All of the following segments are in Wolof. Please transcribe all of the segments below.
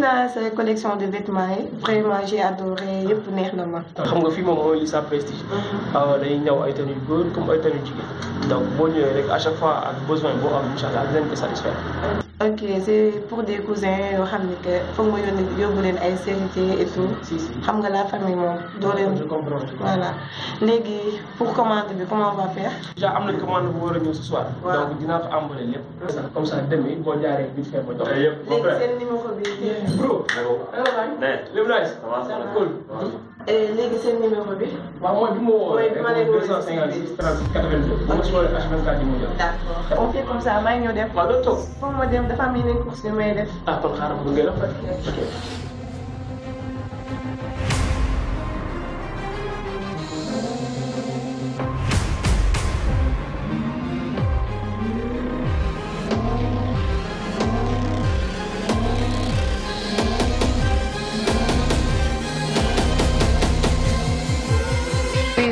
naa sa collection de vêtements yi vraiment j'ai adoré yëpp neex na ma. xam nga fii moom mooy Lisa Prestige. dañuy ñëw ay tenues góor comme ay tenues jigéen donc boo ñëwee rek à chaque fois ak besoin boo am incha allah dinañ ko satisfaire. ok c'est pour des cousins yoo xam ne que foog ma yóbbu leen ay sérité et tout. si xam nga la famille moom doo leen. je comprends voilà léegi pour commande bi comment on va faire. déjà am nañ commande bu war a ñëw ce soir. donc dinaa ko emballer lépp. comme ça demee boo jaaree vite fait ma jox. léegi seen numéro bi. bro. lépp nice. cool. léegi seen numéro bi. waaw mooy bi ma woo. mooy bi ma leen woo 256 36 82. bu ma si woolee H24 yi mu jël. d'accord on fait comme ça maa ngi ñëw def. waaw doo toog. foog ma dem dafa am yeneen course yu may def. ah kon xaaral ma ngeen def ok.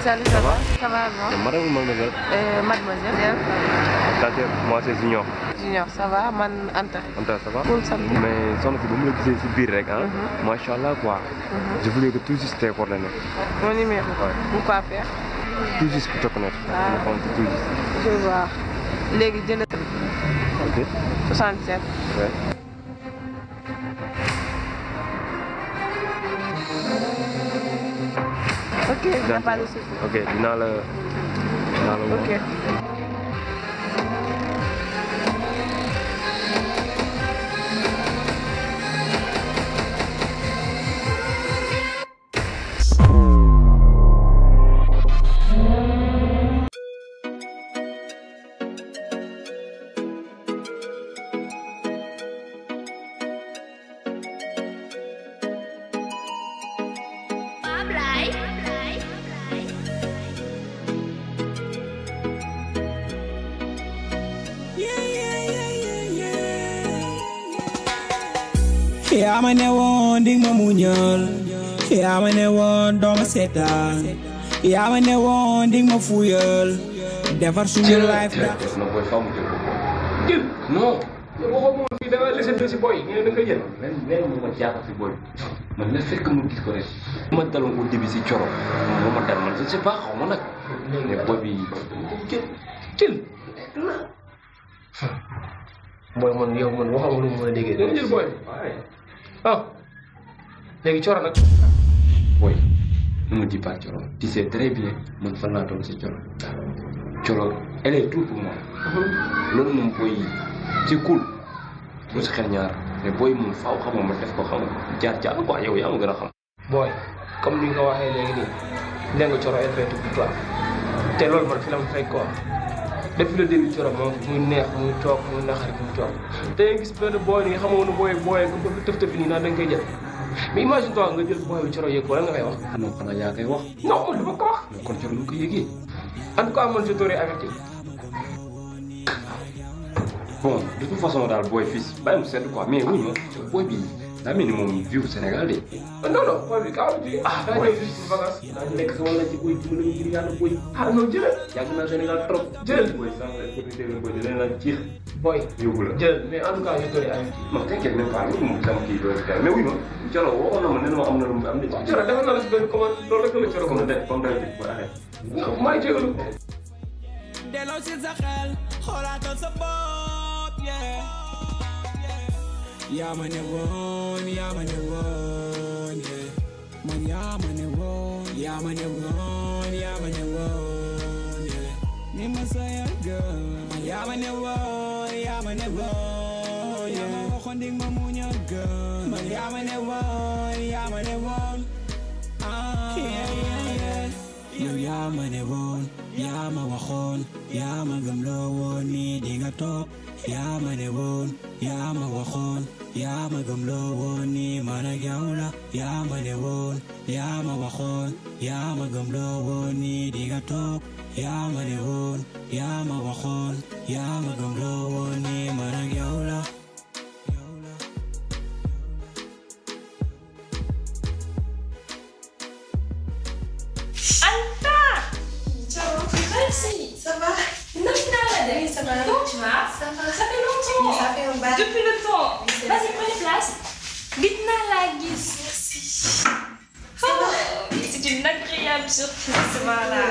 Salut, ça va? Ça va bien. Madame ou mademoiselle? Mademoiselle. D'accord, moi c'est Junior. Junior, ça va? Man Anta. Anta, ça va? Cool, ça va. Mais son si vous me le disiez si biir rek hein? Machallah quoi. Je voulais que tout juste tes coordonnées. Mon numéro. Pourquoi faire? Tout juste pour te connaître. Tout juste. Je vois. Léegi jënd. Ok. 67. Ouais. Ok, il n'y a pas de souci. Ok, dinaa la Ok. yaa ma ne woon dig ma muñal yaa ma ne woon dooma seetaan yaa ma ne woon dig ma fuyal defar suñu life da jël non waxoo moom fii da nga laissé si boy nga ne da nga koy jël leen mu ma jaaxal si boy man la fekk mu gis ko rek ma daloon au début si coro moo ma dal man je sais pas xaw ma nag mais boy bi jël boy man yow man waxal ma lu mu mën a déggee da nga jël boy ah léegi coro nag boy ne me dis pas coro tu sais très bien man fan laa toll si coro coro elle est tout pour moi loolu moom boy c'est cool bu si xel ñaar mais boy moom faaw xam nga ma def ko xam jaar jaar quoi yow yaa ma gën a xam boy comme ni nga waxee léegi nii nee nga coro elle fait tout pour toi te loolu man fi la ma fekk quoi depuis le début coro moom muy neex muy toog muy naxari muy toog te gis benn boy ni nga xamoon ne boy ko tëf tëf nii naan da nga koy jël mais imagine toi nga jël boy bi coro yëg ko lan nga koy wax non xanaa yaa koy wax non man dama ko wax kon coro lu ko yëgee en tout cas man je t'aurais averti bon de toute façon daal boy fii bàyyi mu sedd quoi mais wuñ ma boy bi daa mel ni moom viu Sénégal de non non boy bi kaw bi daa ñëw fii ci vacances daa nekk sa wala ci boy ci mën a ngir yàlla boy non jëlal yàgg naa Sénégal trop jëlal boy sans opportunité nga boy dina la ciix boy yóbbu la jëlal mais en tout cas je t'aurais averti non t'inquiète même pas loolu moom sama kii doo si mais wuy ma Coro waxoon na ma ne ma am na lu am na ci Coro defal na la si benn commande loolu rek la Coro comme d'habitude bu arrêté maa ngi jégalu delloo si sa xel xoolaatal sa bopp yaa ma ne woon yaa ma ne woon man yaa ma ne woon yaa ma ne woon yaa ma ne woon ni ma sa yàggal man yaa ma ne woon yaa ma ne woon yaa ma waxoon dig ma muñ a gën man yaa ma ne woon yaa ma ne woon yow yaa ma ne woon yaa ma waxoon yaa ma gëmloo woon ni di nga toog yaa ma ne woon yaa ma waxoon yaa ma gëmloo woon ni man ak yow la yaa ma ne woon yaa ma waxoon yaa ma gëmloo woon ni di nga toog yaa ma ne woon yaa ma waxoon yaa ma gëmloo woon ni man ak yow la Ça va? Non, ça va. Comment tu vas? Ça va. Ça fait longtemps. Ça fait un bail. Depuis le temps. Vas-y, prenez place. Gitna la gis. Merci. C'est une agréable surprise, voilà.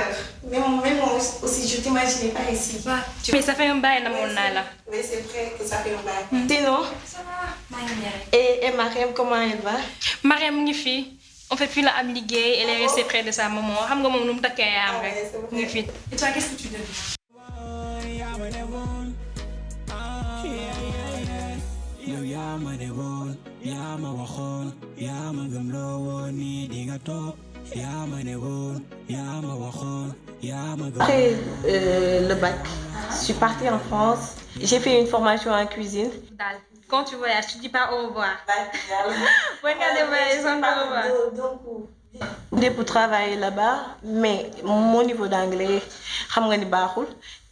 Mais moi aussi, je t'imaginais pas ici. Mais ça fait un bail dans mon là. Oui, c'est vrai que ça fait un bail. Sinon, Ça va, Mariam. et Mariam, comment elle va? Mariam ngi fi. En fait, puis là, elle liggéey, elle est restée près de sa maman. Xam nga moom nu mu takkee yaayam rek. Ngi fi. Et toi, qu'est-ce que tu deviens? Après le bac, je suis partie en France. J'ai fait une formation en cuisine. Quand tu voyages, tu dis pas au revoir. Regardez, ils sont au revoir. Pour travailler là-bas, mais mon niveau d'anglais,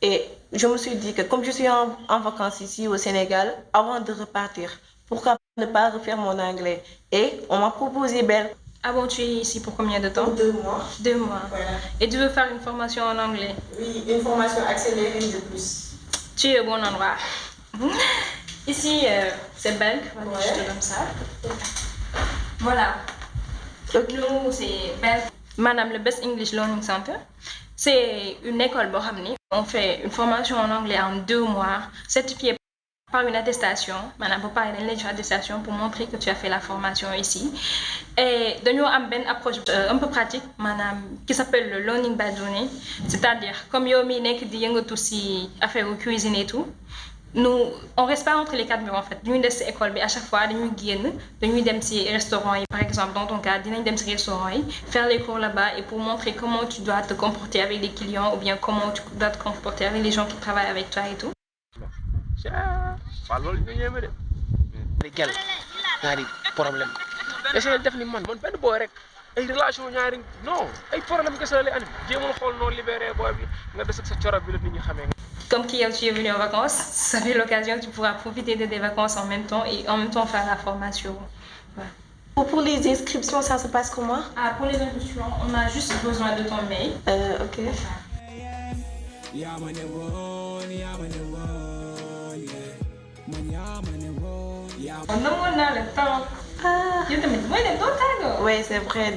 et je me suis dit que comme je suis en vacances ici au Sénégal, avant de repartir, pourquoi ne pas refaire mon anglais? Et on m'a proposé Belle. Ah bon, tu es ici pour combien de temps? 2 mois. 2 mois. Voilà. Et tu veux faire une formation en anglais? Oui, une formation accélérée de plus. Tu es au bon endroit. Ici, c'est Belk. Voilà, je te donne ça. Voilà. Nous, c'est Belk. Madame, le Best English Learning Center. C'est une école, on fait une formation en anglais en 2 mois, certifiée par une attestation. Madame, pour parler d'une attestation pour montrer que tu as fait la formation ici. Et nous avons une approche un peu pratique, madame, qui s'appelle le learning by doing. C'est-à-dire, comme Yomi n'est que dit aussi affaire de cuisine et tout, nous, on reste pas entre les 4 murs en fait. Nous, de cette école, à chaque fois, nous guides, nous dem ci restaurant, par exemple, dans ton cas, nous dem ci restaurant, faire les cours là-bas et pour montrer comment tu dois te comporter avec les clients ou bien comment tu dois te comporter avec les gens qui travaillent avec toi et tout. problème essayé def ni man benn boy rek ay relation ñaari non ay problème kessa lay anim jéemul xol no libéré boy bi nga dess ak sa ciorab bi la nit ñi xamé. Comme tu es venu en vacances, ça fait l'occasion, tu pourras profiter de tes vacances en même temps et en même temps faire la formation. Voilà. Pour les inscriptions, ça se passe comment? Ah, pour les inscriptions, on a juste besoin de ton mail. Ok. On a le temps. Ah. Oui, c'est vrai.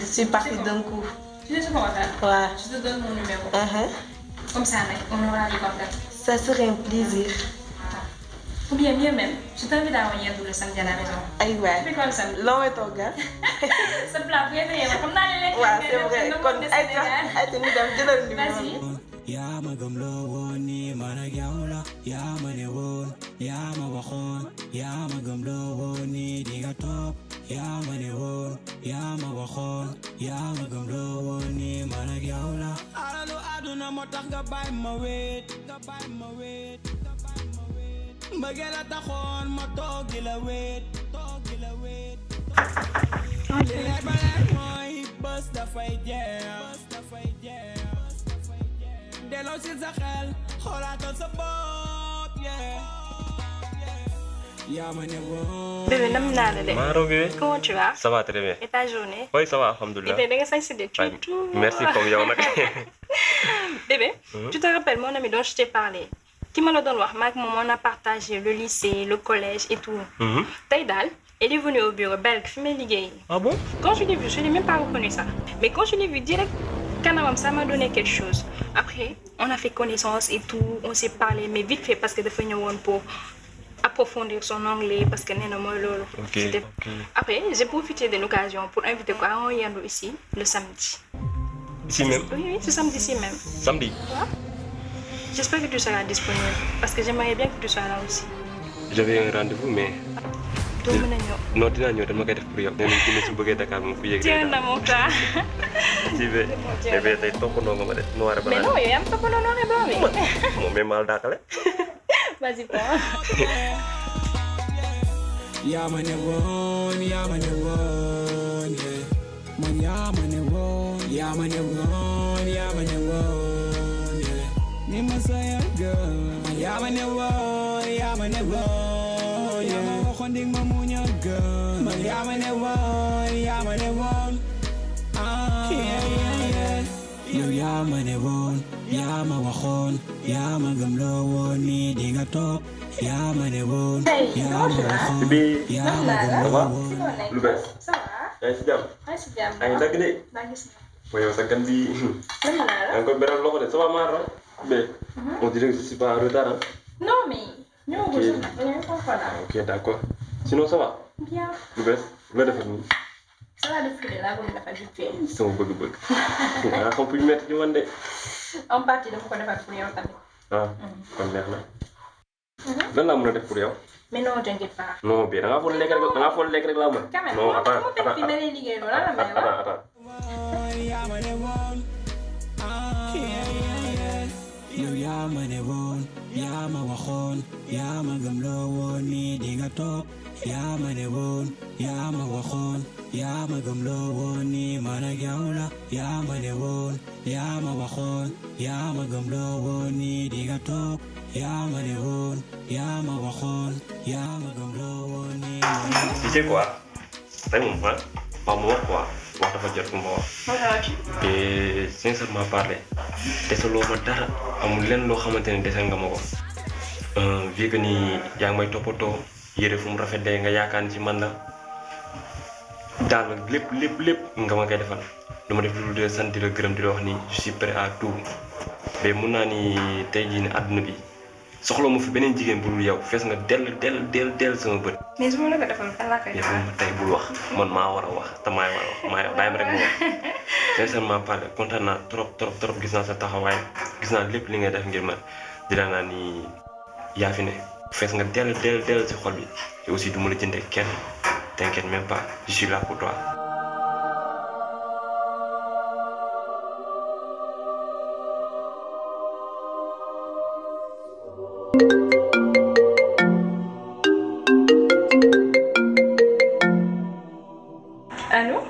Je suis partie d'un coup. Tu sais ce qu'on va faire? Ouais. Je te donne mon numéro. Comme ça, on aura les contacts. Ça serait un plaisir. Ou bien mieux même, je t'invite à venir le samedi à la maison. Aïe, ouais. Tu fais quoi le samedi? L'homme est ton gars. Ça te plaît, bien, comme dans les lettres. Ouais, c'est vrai. Vas-y. يا ما قملوني ما نجاولا يا ما نيون يا ما وخون يا ما قملوني ديغا توب يا ما نيون يا ما وخون يا ما قملوني ما نجاولا أرلو أدونا متاخ باي ما ويت بغيلا تخون ما توغي لا ويت بس دا فاي Delo si sa xel xolaatal sa bopp Bébé, nam naa la de. Maro bébé. Comment tu vas? Ça va très bien. Et ta journée? Oui, ça va, alhamdoulilah. Bébé, da nga sañ si de tout. Merci comme yow nak. Bébé, tu te rappelles mon ami dont je t'ai parlé? Qui m'a donné wax mak mom on a partagé le lycée, le collège et tout. Tay dal, elle est venue au bureau Belk fi may liggéey. Ah bon? Quand je l'ai vu, je n'ai même pas reconnu ça. Mais quand je l'ai vu direct, ça m'a donné quelque chose. Après, on a fait connaissance et tout, on s'est parlé, mais vite fait parce que de finir pour approfondir son anglais parce que néna moi lolo. Après, j'ai profité de l'occasion pour inviter quoi à Yando ici le samedi. Ici même? Oui, ce samedi ici même. Samedi? Ouais. J'espère que tu seras disponible parce que j'aimerais bien que tu sois là aussi. J'avais un rendez-vous mais non, dinaa ñëw dama koy def pour yow. Nee nañ dina ci bëggee Dakar moom ku yëg. Tiens na mon frère. Si bé. Mais tey toppandoo nga ma de noir et blanc. Mais non, yow yaa ma toppandoo noir et blanc mais. Moom même mal daakale. Vas-y, prends. yaa ma ne woon yaa ma ne woon man yaa ma ne woon yaa ma ne woon yaa ma ne woon ni ma sa yàggal man yaa ma ne woon yaa ma ne woon Ding ma muña gën man yaa ma ne woon yow yaa ma ne woon yaa ma waxoon yaa ma gëm loo woon ni di nga toog yaa ma ne woon yaa ma waxoon yaa ma gëm loo woon lu bees yaa ngi si jàmm yaa ngi dagg de mooy yow sa gan bi yaa ngi koy beral loxo de ça va Mara mais on dirait que je suis pas en retard non mais ñëwagul sax ok d'accord sinon ça va bien lu bees la defar nii salade de fruits laa bëgg defar vite fait sama bëgg-bëgg nga xam fu ñu metti ci man de en partie dama ko defar pour yow tamit ah kon neex na lan laa mën a def pour yow mais non t'inquiète pas non bii da ngaa foog lekk rek laa mën non attends yow yaa ma ne woon yaa ma waxoon yaa ma gëm loo woon ni di nga toog yaa ma ne woon yaa ma waxoon yaa ma gëm loo woon ni man ak yow la yaa ma ne woon yaa ma waxoon yaa ma gëm loo woon ni di nga toog yaa ma ne woon yaa ma waxoon yaa ma gëm loo woon ni. Tu sais quoi tey moom ah waaw ma wax quoi wax dafa jot fu ma wax. et sincèrement parler desaloo ma dara amul lenn loo xamante ne desal nga ma ko. vu que ni yaa ngi may toppatoo yére fu mu rafetee nga yaakaar ni ci man la daal lépp nga ma koy defal lu ma def lu dul sant di la gërëm di la wax ni je suis prêt à tout mais mun naa ni tey jii ne àdduna bi soxla mu fi beneen jigéen bu dul yow fees nga dell sama bët. mais su ma la ko defal fan laa koy defal. yow tey bul wax man maa war a wax te maay war a wax maay bàyyi ma rek ma wax sincèrement parler kontaan naa trop gis naa sa taxawaay gis naa lépp li ngay def ngir man dinaa naa ni yaa fi ne fees nga dell si xol bi te aussi du ma la jëndee kenn t'inquiète même pas je suis là pour toi. Allô?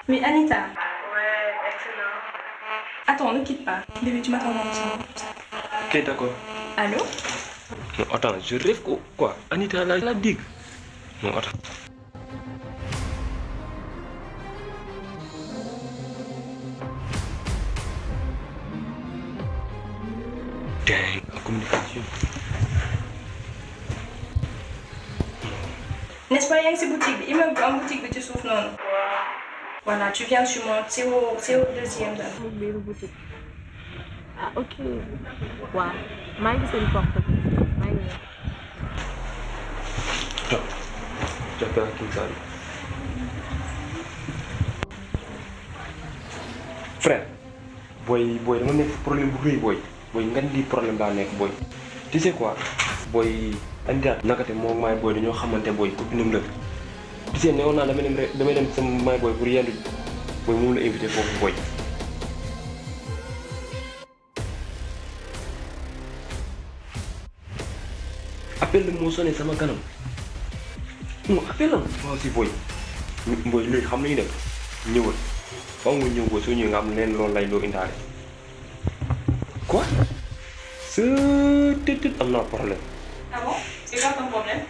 Oui, Anita. Ouais, excellent. Attends, ne quitte pas. Bébé, tu m'attends dans le salon. Ok, d'accord. Allô? Non, attends, je rêve quoi? Anita la digue. Non, attends. Dang, la communication. N'est-ce pas, il y a une boutique, il m'a en boutique de souffle, non? Voilà, tu viens sur moi, c'est au deuxième. Là. Boutique. Ah, ok. Wow. Maa ngi seen porte bi. Maa ngi J'appelle King Sali. Frère, boy dama nekk problème bu rëy boy nga di problème laa nekk boy. Tu sais quoi? Boy Anita nakate moo maay boy dañoo xamante boy copinam la. Tu sais newoon naa damay dem sama maay boy pour yendu boy moom la invité foofu boy. Appel moo sonné sama kanam. Non appel am waaw si boy léegi xam nañu def ñëwal faaw nga ñëw boo soo ñëwee nga am leen loolu lay loo indaale quoi c'est am naa problème. Ah bon? C'est quoi ton problème?